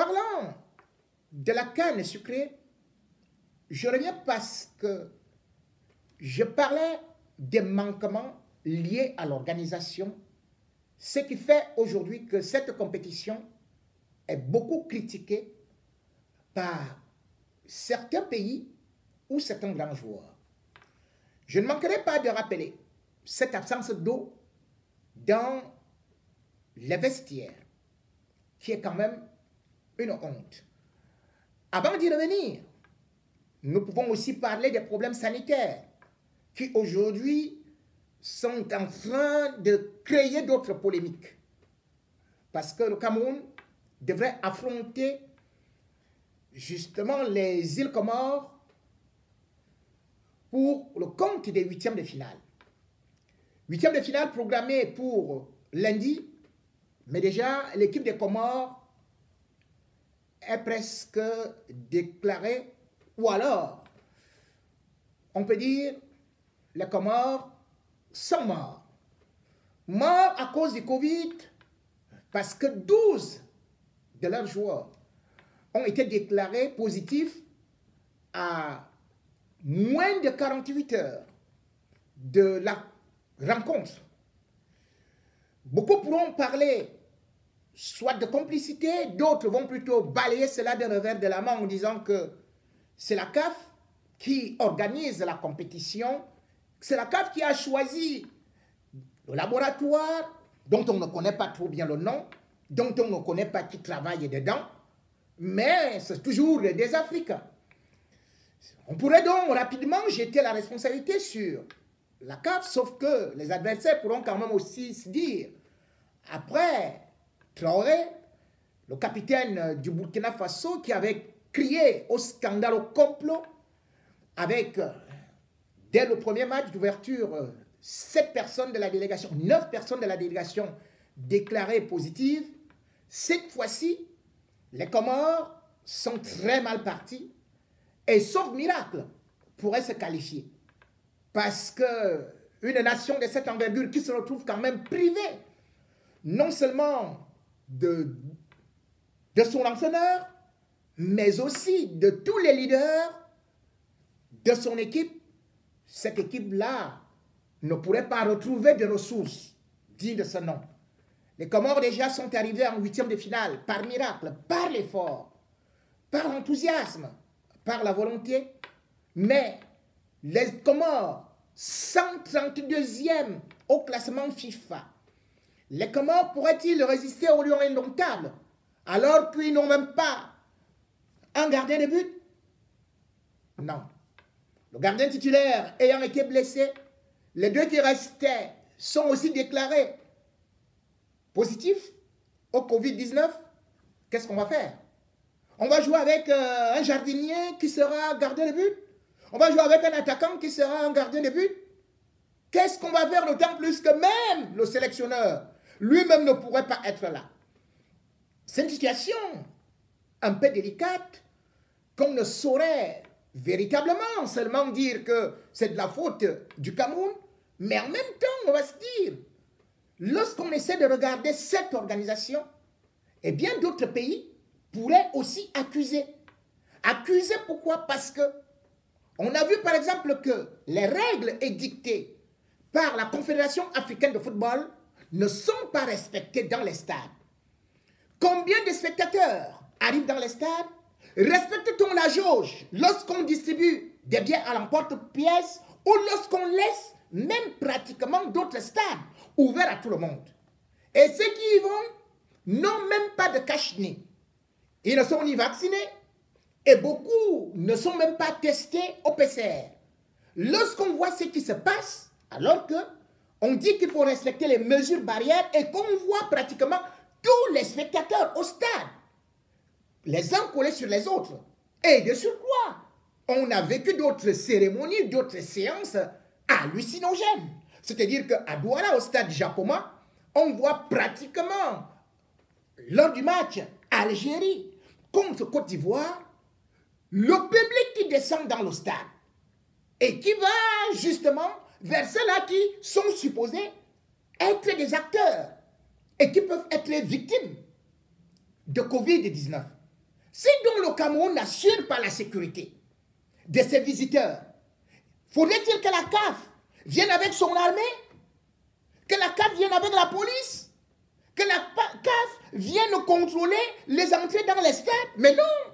parlant de la canne sucrée, je reviens parce que je parlais des manquements liés à l'organisation, ce qui fait aujourd'hui que cette compétition est beaucoup critiquée par certains pays ou certains grands joueurs. Je ne manquerai pas de rappeler cette absence d'eau dans les vestiaires, qui est quand même une honte. Avant d'y revenir, nous pouvons aussi parler des problèmes sanitaires qui aujourd'hui sont en train de créer d'autres polémiques. Parce que le Cameroun devrait affronter justement les îles Comores pour le compte des huitièmes de finale. Huitièmes de finale programmés pour lundi, mais déjà l'équipe des Comores est presque déclarée, ou alors on peut dire les Comores sont morts. Morts à cause du Covid, parce que 12 de leurs joueurs ont été déclarés positifs à moins de 48 heures de la rencontre. Beaucoup pourront parler soit de complicité, d'autres vont plutôt balayer cela d'un revers de la main en disant que c'est la CAF qui organise la compétition, c'est la CAF qui a choisi le laboratoire dont on ne connaît pas trop bien le nom, dont on ne connaît pas qui travaille dedans, mais c'est toujours des Africains. On pourrait donc rapidement jeter la responsabilité sur la CAF, sauf que les adversaires pourront quand même aussi se dire, après Traoré, le capitaine du Burkina Faso qui avait crié au scandale, au complot, avec, dès le premier match d'ouverture, 7 personnes de la délégation, 9 personnes de la délégation déclarées positives. Cette fois-ci, les Comores sont très mal partis et, sauf miracle, pourraient se qualifier. Parce qu'une nation de cette envergure qui se retrouve quand même privée, non seulement de son entraîneur, mais aussi de tous les leaders de son équipe, cette équipe-là ne pourrait pas retrouver de ressources dignes de ce nom. Les Comores déjà sont arrivés en huitième de finale par miracle, par l'effort, par l'enthousiasme, par la volonté, mais les Comores, 132e au classement FIFA, les Comores pourraient-ils résister au lion indomptable alors qu'ils n'ont même pas un gardien de but? Non. Le gardien titulaire ayant été blessé, les deux qui restaient sont aussi déclarés positifs au Covid-19. Qu'est-ce qu'on va faire? On va jouer avec un jardinier qui sera gardien de but? On va jouer avec un attaquant qui sera un gardien de but? Qu'est-ce qu'on va faire, d'autant plus que même le sélectionneur lui-même ne pourrait pas être là? C'est une situation un peu délicate qu'on ne saurait véritablement seulement dire que c'est de la faute du Cameroun, mais en même temps, on va se dire, lorsqu'on essaie de regarder cette organisation, eh bien d'autres pays pourraient aussi accuser. Accuser pourquoi? Parce que on a vu par exemple que les règles édictées par la Confédération africaine de football ne sont pas respectées dans les stades. Combien de spectateurs arrivent dans les stades? Respecte-t-on la jauge lorsqu'on distribue des billets à l'emporte-pièce ou lorsqu'on laisse même pratiquement d'autres stades ouverts à tout le monde? Et ceux qui y vont n'ont même pas de cache-nez. Ils ne sont ni vaccinés et beaucoup ne sont même pas testés au PCR. Lorsqu'on voit ce qui se passe, alors qu'on dit qu'il faut respecter les mesures barrières et qu'on voit pratiquement tous les spectateurs au stade, les uns collés sur les autres. Et de surcroît, on a vécu d'autres cérémonies, d'autres séances hallucinogènes. C'est-à-dire qu'à Douala, au stade Jacoma, on voit pratiquement, lors du match Algérie contre Côte d'Ivoire, le public qui descend dans le stade et qui va justement vers ceux-là qui sont supposés être des acteurs et qui peuvent être les victimes de Covid-19. Si donc le Cameroun n'assure pas la sécurité de ses visiteurs, faudrait-il que la CAF vienne avec son armée? Que la CAF vienne avec la police? Que la CAF vienne contrôler les entrées dans les stades? Mais non!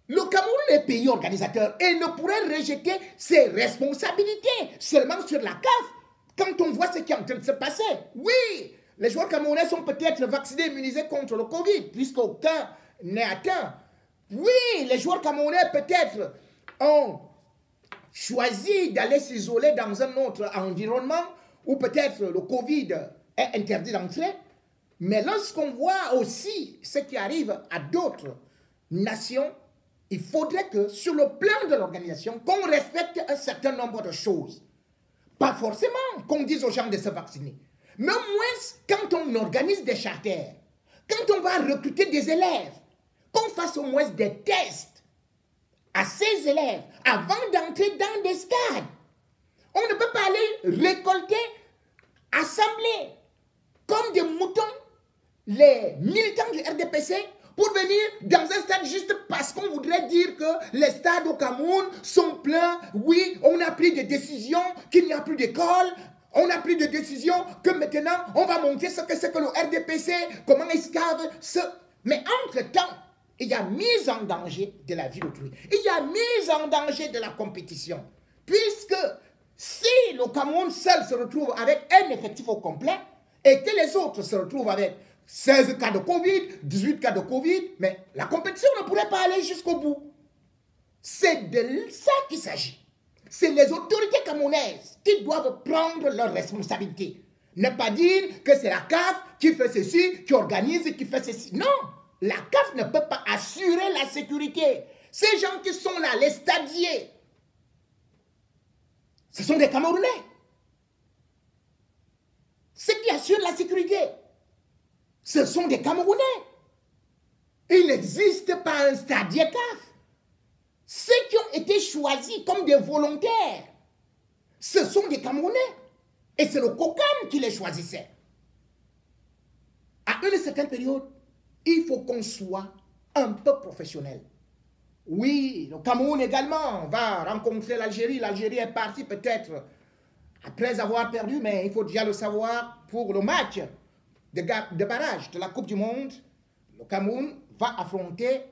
Le Cameroun est pays organisateur et ne pourrait rejeter ses responsabilités seulement sur la CAF quand on voit ce qui est en train de se passer. Oui, les joueurs camerounais sont peut-être vaccinés, immunisés contre le Covid, puisqu'aucun n'est atteint. Oui, les joueurs camerounais peut-être ont choisi d'aller s'isoler dans un autre environnement où peut-être le Covid est interdit d'entrer. Mais lorsqu'on voit aussi ce qui arrive à d'autres nations, il faudrait que sur le plan de l'organisation, qu'on respecte un certain nombre de choses. Pas forcément qu'on dise aux gens de se vacciner. Mais au moins, quand on organise des charters, quand on va recruter des élèves, qu'on fasse au moins des tests à ces élèves avant d'entrer dans des stades. On ne peut pas aller récolter, assembler comme des moutons les militants du RDPC pour venir dans un stade juste parce qu'on voudrait dire que les stades au Cameroun sont pleins. Oui, on a pris des décisions qu'il n'y a plus d'école. On a pris des décisions que maintenant, on va montrer ce que c'est que le RDPC, comment est-ce ce... Mais entre-temps, il y a mise en danger de la vie d'autrui. Il y a mise en danger de la compétition. Puisque si le Cameroun seul se retrouve avec un effectif au complet et que les autres se retrouvent avec 16 cas de Covid, 18 cas de Covid, mais la compétition ne pourrait pas aller jusqu'au bout. C'est de ça qu'il s'agit. C'est les autorités camerounaises qui doivent prendre leurs responsabilités. Ne pas dire que c'est la CAF qui fait ceci, qui organise, qui fait ceci. Non, la CAF ne peut pas assurer la sécurité. Ces gens qui sont là, les stadiers, ce sont des Camerounais. Ceux qui assurent la sécurité, ce sont des Camerounais. Il n'existe pas un stadier CAF. Ceux qui ont été choisis comme des volontaires, ce sont des Camerounais. Et c'est le COCAM qui les choisissait. À une certaine période, il faut qu'on soit un peu professionnel. Oui, le Cameroun également va rencontrer l'Algérie. L'Algérie est partie peut-être après avoir perdu, mais il faut déjà le savoir pour le match de barrage de la Coupe du Monde. Le Cameroun va affronter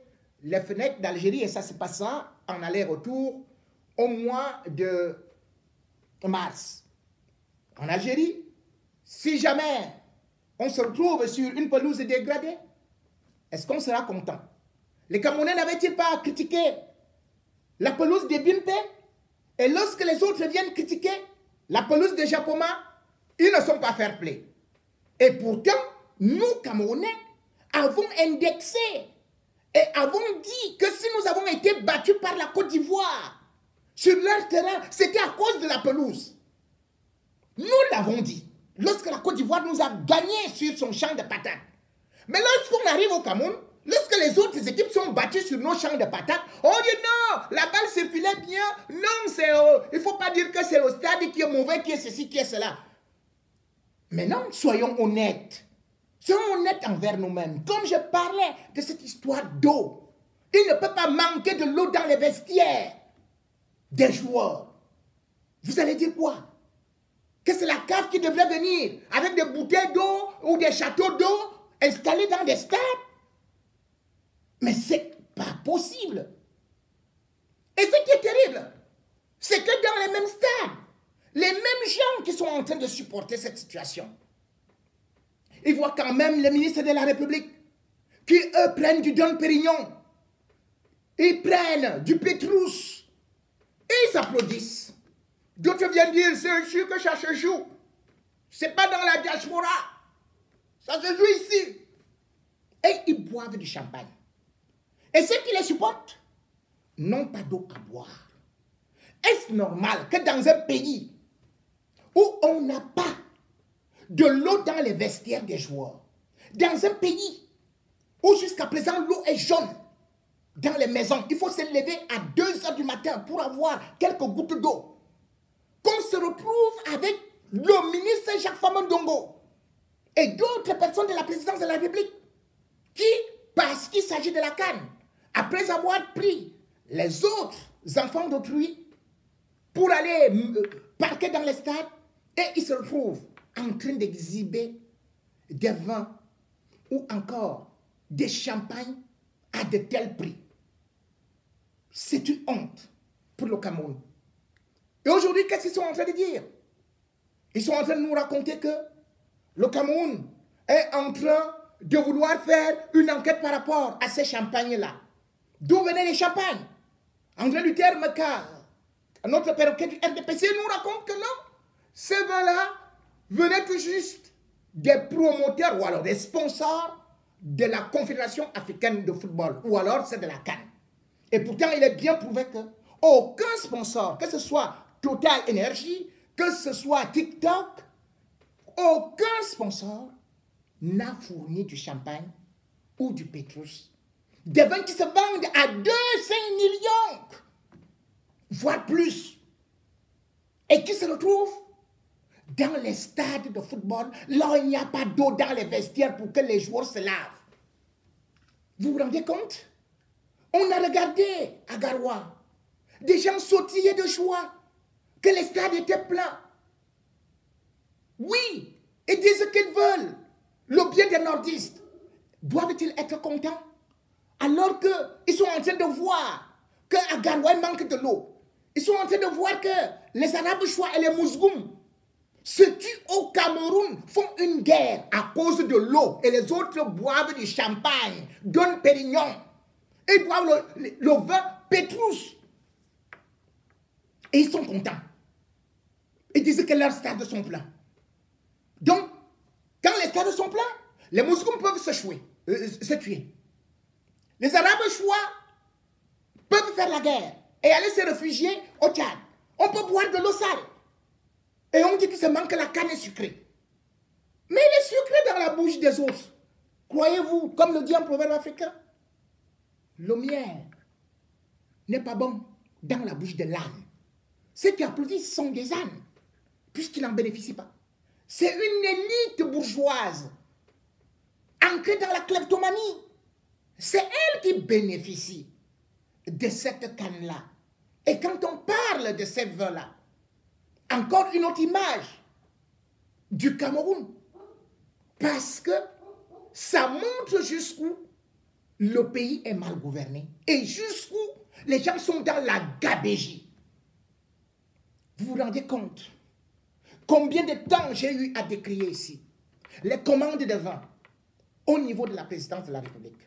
les fenêtres d'Algérie et ça se passera en aller-retour au mois de mars. En Algérie, si jamais on se retrouve sur une pelouse dégradée, est-ce qu'on sera content? Les Camerounais n'avaient-ils pas critiqué la pelouse de Bimpe? Et lorsque les autres viennent critiquer la pelouse de Japoma, ils ne sont pas fair-play. Et pourtant, nous, Camerounais, avons indexé et avons dit que si nous avons été battus par la Côte d'Ivoire sur leur terrain, c'était à cause de la pelouse. Nous l'avons dit. Lorsque la Côte d'Ivoire nous a gagné sur son champ de patates. Mais lorsqu'on arrive au Cameroun, lorsque les autres équipes sont battues sur nos champs de patates, on dit non, la balle circulait bien. Non, il ne faut pas dire que c'est le stade qui est mauvais, qui est ceci, qui est cela. Mais non, soyons honnêtes. Soyons honnêtes envers nous-mêmes. Comme je parlais de cette histoire d'eau, il ne peut pas manquer de l'eau dans les vestiaires des joueurs. Vous allez dire quoi? Que c'est la CAF qui devrait venir avec des bouteilles d'eau ou des châteaux d'eau installés dans des stades? Mais c'est pas possible. Et ce qui est terrible, c'est que dans les mêmes stades, les mêmes gens qui sont en train de supporter cette situation, ils voient quand même les ministres de la République qui, eux, prennent du Dom Pérignon, ils prennent du Pétrus, et ils applaudissent. D'autres viennent dire, c'est sûr que ça se joue. C'est pas dans la diaspora. Ça se joue ici. Et ils boivent du champagne. Et ceux qui les supportent n'ont pas d'eau à boire. Est-ce normal que dans un pays où on n'a pas de l'eau dans les vestiaires des joueurs, dans un pays où jusqu'à présent l'eau est jaune dans les maisons, il faut se lever à 2 h du matin pour avoir quelques gouttes d'eau, qu'on se retrouve avec le ministre Jacques Famondongo et d'autres personnes de la présidence de la République qui, parce qu'il s'agit de la CAN, après avoir pris les autres enfants d'autrui pour aller parquer dans les stades, et ils se retrouvent en train d'exhiber des vins ou encore des champagnes à de tels prix. C'est une honte pour le Cameroun. Et aujourd'hui, qu'est-ce qu'ils sont en train de dire? Ils sont en train de nous raconter que le Cameroun est en train de vouloir faire une enquête par rapport à ces champagnes-là. D'où venaient les champagnes? André Luther Meka, notre perroquet du RDPC, nous raconte que non, ces vins-là venaient tout juste des promoteurs ou alors des sponsors de la Confédération africaine de football, ou alors c'est de la CAN. Et pourtant, il est bien prouvé que aucun sponsor, que ce soit Total Energy, que ce soit TikTok, aucun sponsor n'a fourni du champagne ou du pétrus. Des vins qui se vendent à 2-5 millions, voire plus, et qui se retrouvent dans les stades de football, là où il n'y a pas d'eau dans les vestiaires pour que les joueurs se lavent. Vous vous rendez compte? On a regardé à Garoua, des gens sautillaient de joie, que les stades étaient pleins. Oui, ils disent qu'ils veulent le bien des nordistes. Doivent-ils être contents? Alors qu'ils sont en train de voir qu'à Garoua, il manque de l'eau. Ils sont en train de voir que les Arabes choix et les Mousgoum, ceux qui au Cameroun font une guerre à cause de l'eau et les autres boivent du champagne, Don Pérignon. Ils boivent le vin Pétrus. Et ils sont contents. Ils disent que leurs stades sont pleins. Donc, quand les stades sont pleins, les Mousgoum peuvent se tuer. Les Arabes choix peuvent faire la guerre et aller se réfugier au Tchad. On peut boire de l'eau sale. Et on dit qu'il se manque la canne sucrée. Mais elle est sucrée dans la bouche des autres. Croyez-vous, comme le dit un proverbe africain, le miel n'est pas bon dans la bouche de l'âne. Ceux qui applaudissent sont des ânes, puisqu'ils n'en bénéficient pas. C'est une élite bourgeoise, ancrée dans la kleptomanie. C'est elle qui bénéficie de cette canne-là. Et quand on parle de ces vins-là, encore une autre image du Cameroun. Parce que ça montre jusqu'où le pays est mal gouverné et jusqu'où les gens sont dans la gabégie. Vous vous rendez compte combien de temps j'ai eu à décrire ici les commandes de vin au niveau de la présidence de la République.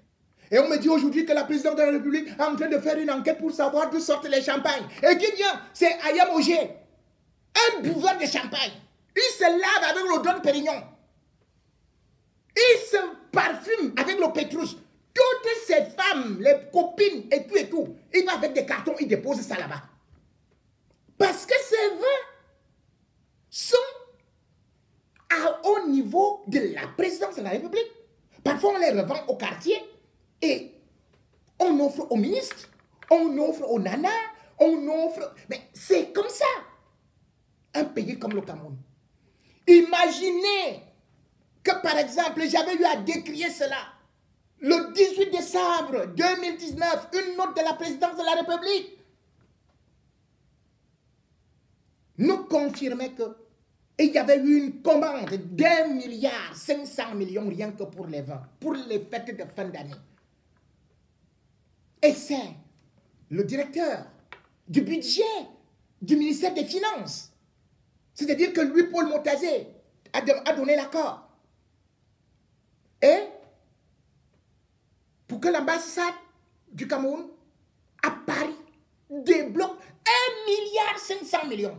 Et on me dit aujourd'hui que la présidence de la République est en train de faire une enquête pour savoir d'où sortent les champagnes. Et qui vient? C'est Ayam Ogé, un buveur de champagne. Il se lave avec le Don Pérignon. Il se parfume avec le Pétrus. Toutes ces femmes, les copines et tout, il va avec des cartons, il dépose ça là-bas. Parce que ces vins sont à haut niveau de la présidence de la République. Parfois, on les revend au quartier et on offre aux ministres, on offre aux nanas, on offre... Mais c'est comme ça. Un pays comme le Cameroun. Imaginez que, par exemple, j'avais eu à décrire cela. Le 18 décembre 2019, une note de la présidence de la République nous confirmait qu'il y avait eu une commande d'1,5 milliard rien que pour les vins, pour les fêtes de fin d'année. Et c'est le directeur du budget du ministère des Finances. C'est-à-dire que lui, Paul Motazé, a donné l'accord. Et pour que l'ambassade du Cameroun à Paris débloque 1,5 milliard.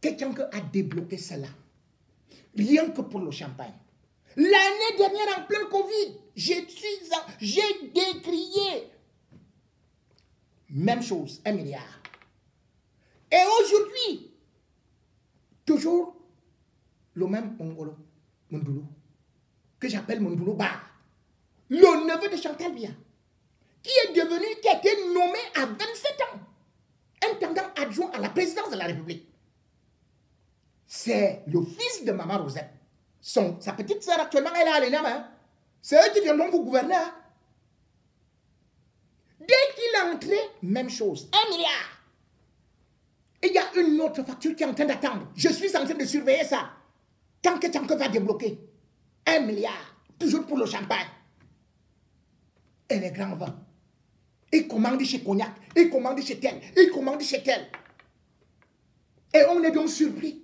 Quelqu'un a débloqué cela. Rien que pour le champagne. L'année dernière, en plein Covid, j'ai décrié. Même chose, 1 milliard. Et aujourd'hui, toujours le même Mongolo, Mondoulou, que j'appelle Mondoulou Ba, le neveu de Chantal Biya, qui a été nommé à 27 ans, intendant adjoint à la présidence de la République. C'est le fils de Maman Rosette. Sa petite sœur actuellement, elle est à l'ENAM. C'est eux qui viendront vous gouverner. Hein? Dès qu'il est entré, même chose. 1 milliard. Et il y a une autre facture qui est en train d'attendre. Je suis en train de surveiller ça. Tant que va débloquer. 1 milliard. Toujours pour le champagne. Et les grands vins. Il commande chez Cognac. Il commande chez tel. Il commande chez tel. Et on est donc surpris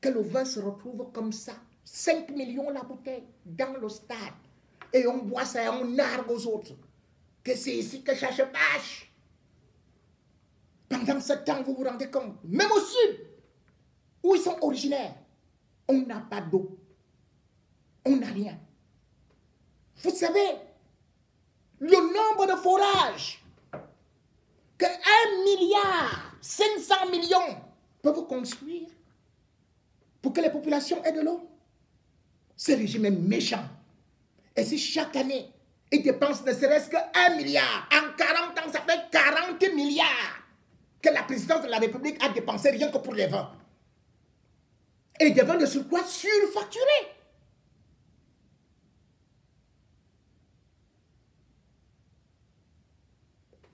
que le vin se retrouve comme ça. 5 millions la bouteille dans le stade. Et on boit ça et on nargue aux autres. Que c'est ici que ça se passe. Pendant ce temps, vous vous rendez compte, même au sud, où ils sont originaires, on n'a pas d'eau. On n'a rien. Vous savez, le nombre de forages que 1 milliard 500 millions peuvent construire pour que les populations aient de l'eau. Ce régime est méchant. Et si chaque année, ils dépensent ne serait-ce que 1 milliard, en 40 ans, ça fait 40 milliards que la présidence de la République a dépensé rien que pour les vins. Et des vins de surcroît surfacturés.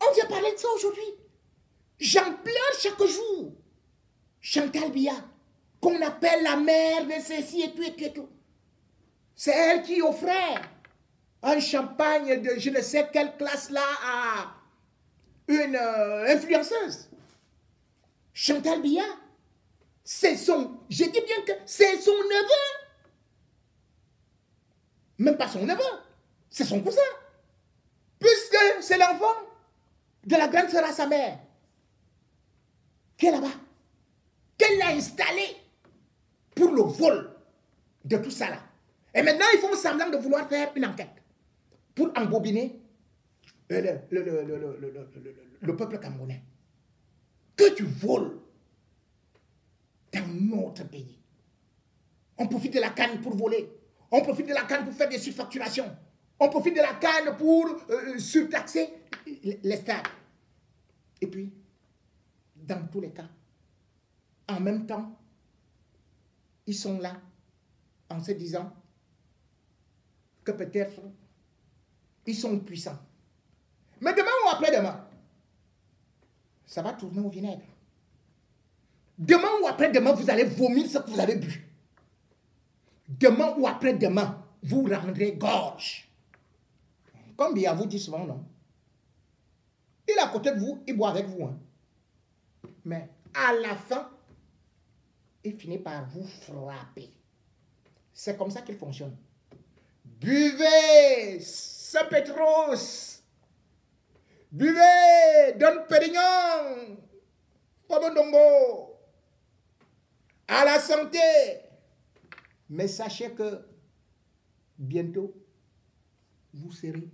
On vient parler de ça aujourd'hui. J'en pleure chaque jour. Chantal Biya, qu'on appelle la mère de ceci et tout et tout et tout. C'est elle qui offrait un champagne de je ne sais quelle classe là à une influenceuse. Chantal Biya, c'est son, je dis bien que c'est son neveu. Même pas son neveu, c'est son cousin. Puisque c'est l'enfant de la grande sœur à sa mère, qui est là-bas, qu'elle l'a installé pour le vol de tout ça là. Et maintenant, ils font semblant de vouloir faire une enquête pour embobiner le peuple camerounais. Que tu voles dans notre pays. On profite de la canne pour voler. On profite de la canne pour faire des surfacturations. On profite de la canne pour surtaxer les stades. Et puis, dans tous les cas, en même temps, ils sont là en se disant que peut-être ils sont puissants. Mais demain ou après-demain, ça va tourner au vinaigre. Demain ou après-demain, vous allez vomir ce que vous avez bu. Demain ou après-demain, vous rendrez gorge. Comme Biya vous dit souvent, non? Il est à côté de vous, il boit avec vous. Hein. Mais à la fin, il finit par vous frapper. C'est comme ça qu'il fonctionne. Buvez ce Petros. Buvez Don Pérignon. Fabondongo. À la santé. Mais sachez que bientôt, vous serez